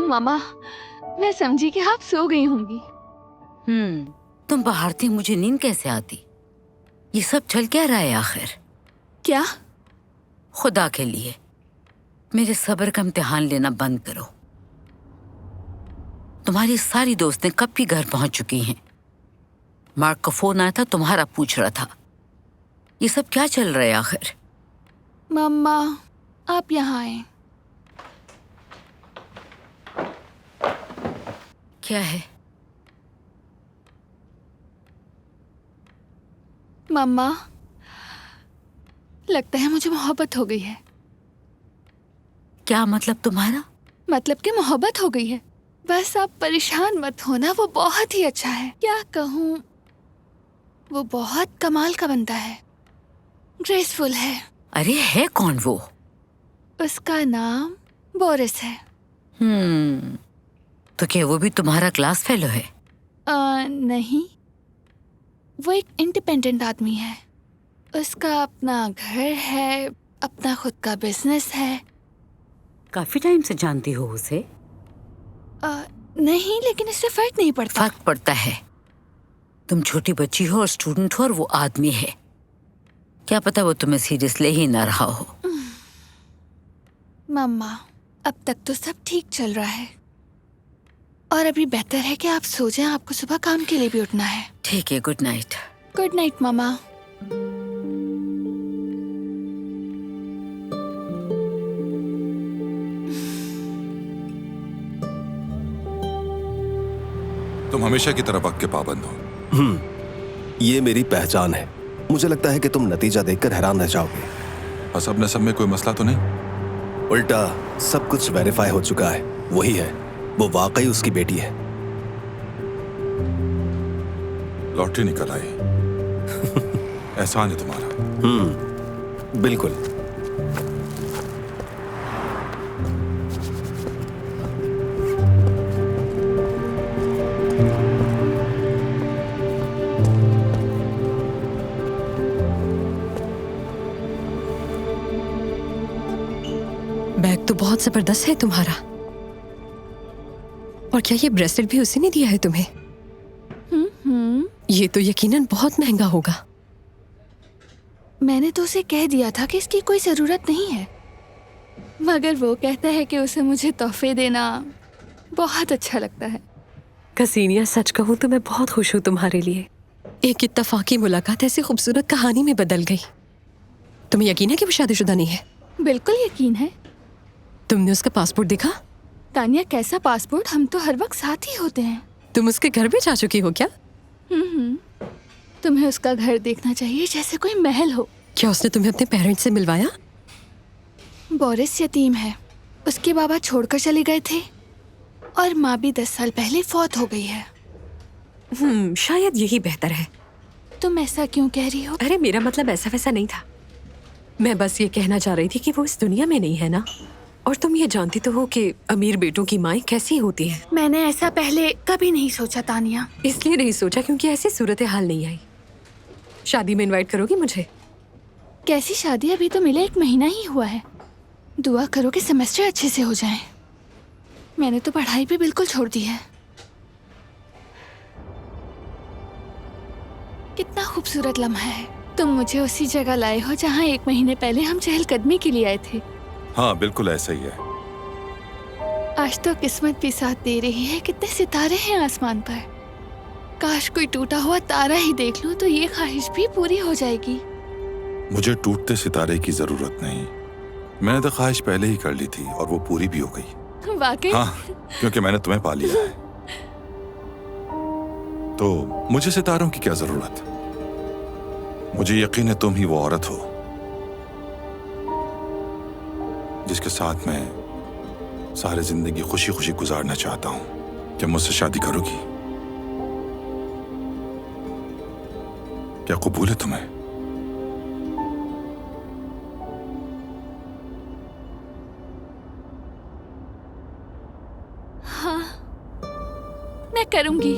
मामा, मैं समझी कि आप सो गई होंगी। तुम बाहर थी, मुझे नींद कैसे आती? ये सब चल क्या रहा है आखिर? क्या? खुदा के लिए मेरे सब्र का इम्तिहान लेना बंद करो। तुम्हारी सारी दोस्तें कब की घर पहुंच चुकी हैं। मार्क का फोन आया था, तुम्हारा पूछ रहा था। ये सब क्या चल रहा है आखिर? मम्मा, आप यहाँ आए। क्या है? मम्मा, लगता है मुझे मोहब्बत हो गई है। क्या मतलब तुम्हारा? मतलब कि मोहब्बत हो गई है। बस आप परेशान मत होना, वो बहुत ही अच्छा है। क्या कहूँ, वो बहुत कमाल का बनता है, ग्रेसफुल है। अरे है कौन वो? उसका नाम बोरिस है। तो क्या वो भी तुम्हारा क्लास फेलो है? नहीं, वो एक इंडिपेंडेंट आदमी है। उसका अपना घर है, अपना खुद का बिजनेस है। काफी टाइम से जानती हो उसे? नहीं, लेकिन इससे फर्क नहीं पड़ता। फर्क पड़ता है। तुम छोटी बच्ची हो और स्टूडेंट हो, और वो आदमी है। क्या पता वो तुम्हें सीरियस ले ही ना रहा हो। मम्मा, अब तक तो सब ठीक चल रहा है, और अभी बेहतर है कि आप सो जाएं। आपको सुबह काम के लिए भी उठना है। ठीक है, गुड नाइट। गुड नाइट मामा। तुम हमेशा की तरह वक्त के पाबंद हो। ये मेरी पहचान है। मुझे लगता है कि तुम नतीजा देखकर हैरान रह जाओगे। हसब नसब में कोई मसला तो नहीं? उल्टा सब कुछ वेरीफाई हो चुका है। वही है, वो वाकई उसकी बेटी है। लॉटरी निकल आई। एहसान है तुम्हारा। बिल्कुल। बैग तो बहुत जबरदस्त है तुम्हारा। और क्या ये ब्रेसलेट भी उसी ने दिया है तुम्हें? ये तो यकीनन बहुत महंगा होगा। मैंने तो उसे कह दिया था कि इसकी कोई जरूरत नहीं है, मगर वो कहता है कि उसे मुझे तोहफे देना बहुत अच्छा लगता है। कसीनिया, सच कहूँ तो मैं बहुत खुश हूँ तुम्हारे लिए। एक इत्तफाकी मुलाकात ऐसी खूबसूरत कहानी में बदल गई। तुम्हें यकीन है कि वो शादीशुदा नहीं है? बिल्कुल यकीन है। तुमने उसका पासपोर्ट देखा? तानिया, कैसा पासपोर्ट? हम तो हर वक्त साथ ही होते हैं। तुम उसके घर भी जा चुकी हो क्या? तुम्हें उसका घर देखना चाहिए, जैसे कोई महल हो। क्या उसने तुम्हें अपने पेरेंट्स से मिलवाया? बोरिस यतीम है। उसके बाबा छोड़कर चले गए थे, और माँ भी 10 साल पहले फौत हो गई है। शायद यही बेहतर है। तुम ऐसा क्यों कह रही हो? अरे मेरा मतलब ऐसा वैसा नहीं था। मैं बस ये कहना चाह रही थी कि वो इस दुनिया में नहीं है ना। और तुम ये जानती तो हो कि अमीर बेटों की माएँ कैसी होती हैं। मैंने ऐसा पहले कभी नहीं सोचा तानिया। इसलिए नहीं सोचा क्योंकि ऐसी सूरत हाल नहीं आई। शादी में इनवाइट करोगी मुझे? कैसी शादी? अभी तो मिले 1 महीना ही हुआ है। दुआ करो कि सेमेस्टर अच्छे से हो जाए। मैंने तो पढ़ाई भी बिल्कुल छोड़ दी है। कितना खूबसूरत लम्हा है। तुम मुझे उसी जगह लाए हो जहाँ 1 महीने पहले हम चहलकदमी के लिए आए थे। हाँ, बिल्कुल ऐसा ही है। आज तो किस्मत भी साथ दे रही है। कितने सितारे हैं आसमान पर। काश कोई टूटा हुआ तारा ही देख लूं तो ये ख्वाहिश भी पूरी हो जाएगी। मुझे टूटते सितारे की जरूरत नहीं। मैंने तो ख्वाहिश पहले ही कर ली थी, और वो पूरी भी हो गई। वाकई? हाँ, क्योंकि मैंने तुम्हें पा लिया है। तो मुझे सितारों की क्या जरूरत? मुझे यकीन है तुम ही वो औरत हो जिसके साथ मैं सारी जिंदगी खुशी खुशी गुजारना चाहता हूं। क्या मुझसे शादी करोगी? क्या कबूल है तुम्हें? हाँ, मैं करूंगी।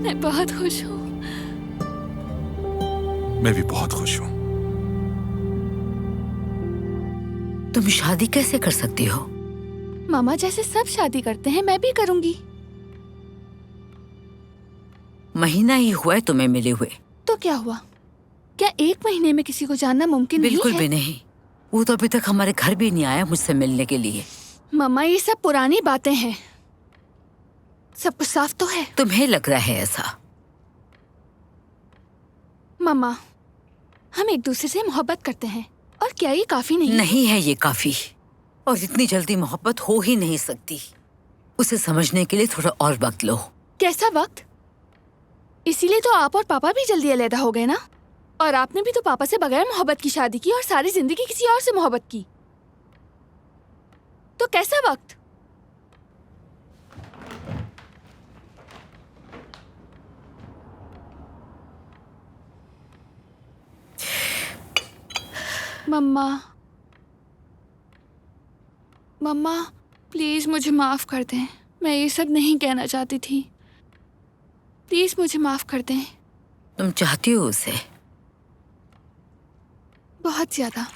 मैं बहुत खुश हूँ। मैं भी बहुत खुश हूं। तुम शादी कैसे कर सकती हो? मामा जैसे सब शादी करते हैं मैं भी करूंगी। महीना ही हुआ है तुम्हें मिले हुए। तो क्या हुआ? क्या 1 महीने में किसी को जानना मुमकिन नहीं है? बिल्कुल भी नहीं। वो तो अभी तक हमारे घर भी नहीं आया मुझसे मिलने के लिए। मामा ये सब पुरानी बातें हैं, सब कुछ साफ तो है। तुम्हें लग रहा है ऐसा? मामा हम एक दूसरे से मोहब्बत करते हैं, और क्या ये काफी नहीं? नहीं है ये काफी, और इतनी जल्दी मोहब्बत हो ही नहीं सकती। उसे समझने के लिए थोड़ा और वक्त लो। कैसा वक्त? इसीलिए तो आप और पापा भी जल्दी अलग हो गए ना। और आपने भी तो पापा से बगैर मोहब्बत की शादी की और सारी जिंदगी किसी और से मोहब्बत की। तो कैसा वक्त? मम्मा, मम्मा प्लीज मुझे माफ कर दें। मैं ये सब नहीं कहना चाहती थी। प्लीज मुझे माफ कर दें। तुम चाहती हो उसे? बहुत ज्यादा।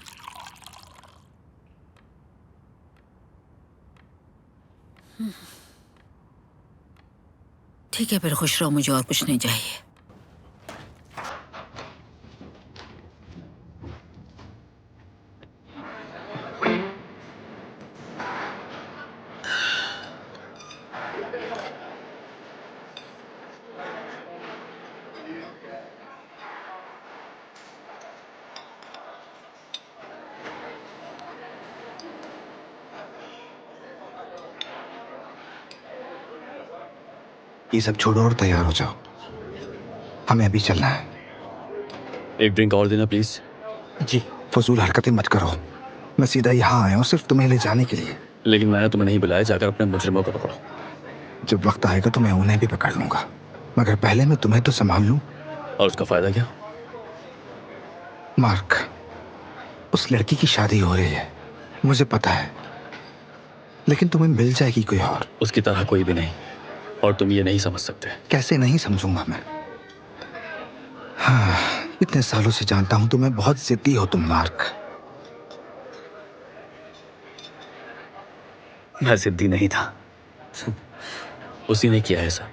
ठीक है, फिर खुश रहो, मुझे और कुछ नहीं चाहिए। ये सब छोड़ो और तैयार हो जाओ, हमें अभी चलना है। एक ड्रिंक और देना प्लीज। जी, फजूल हरकतें मत करो। मैं सीधा यहाँ आया हूँ सिर्फ तुम्हें ले जाने के लिए। लेकिन मैंने तुम्हें नहीं बुलाया, जाकर अपने मुजरिमों को पकड़ो। जब वक्त आएगा तो मैं उन्हें भी पकड़ लूंगा, मगर पहले मैं तुम्हें तो संभाल लूं। और उसका फायदा क्या? मार्क, उस लड़की की शादी हो रही है, मुझे पता है, लेकिन तुम्हें मिल जाएगी कोई और। उसकी तरह कोई भी नहीं, और तुम ये नहीं समझ सकते। कैसे नहीं समझूंगा मैं? हाँ, इतने सालों से जानता हूं तुम्हें, बहुत जिद्दी हो तुम मार्क। मैं जिद्दी नहीं था, उसी ने किया ऐसा।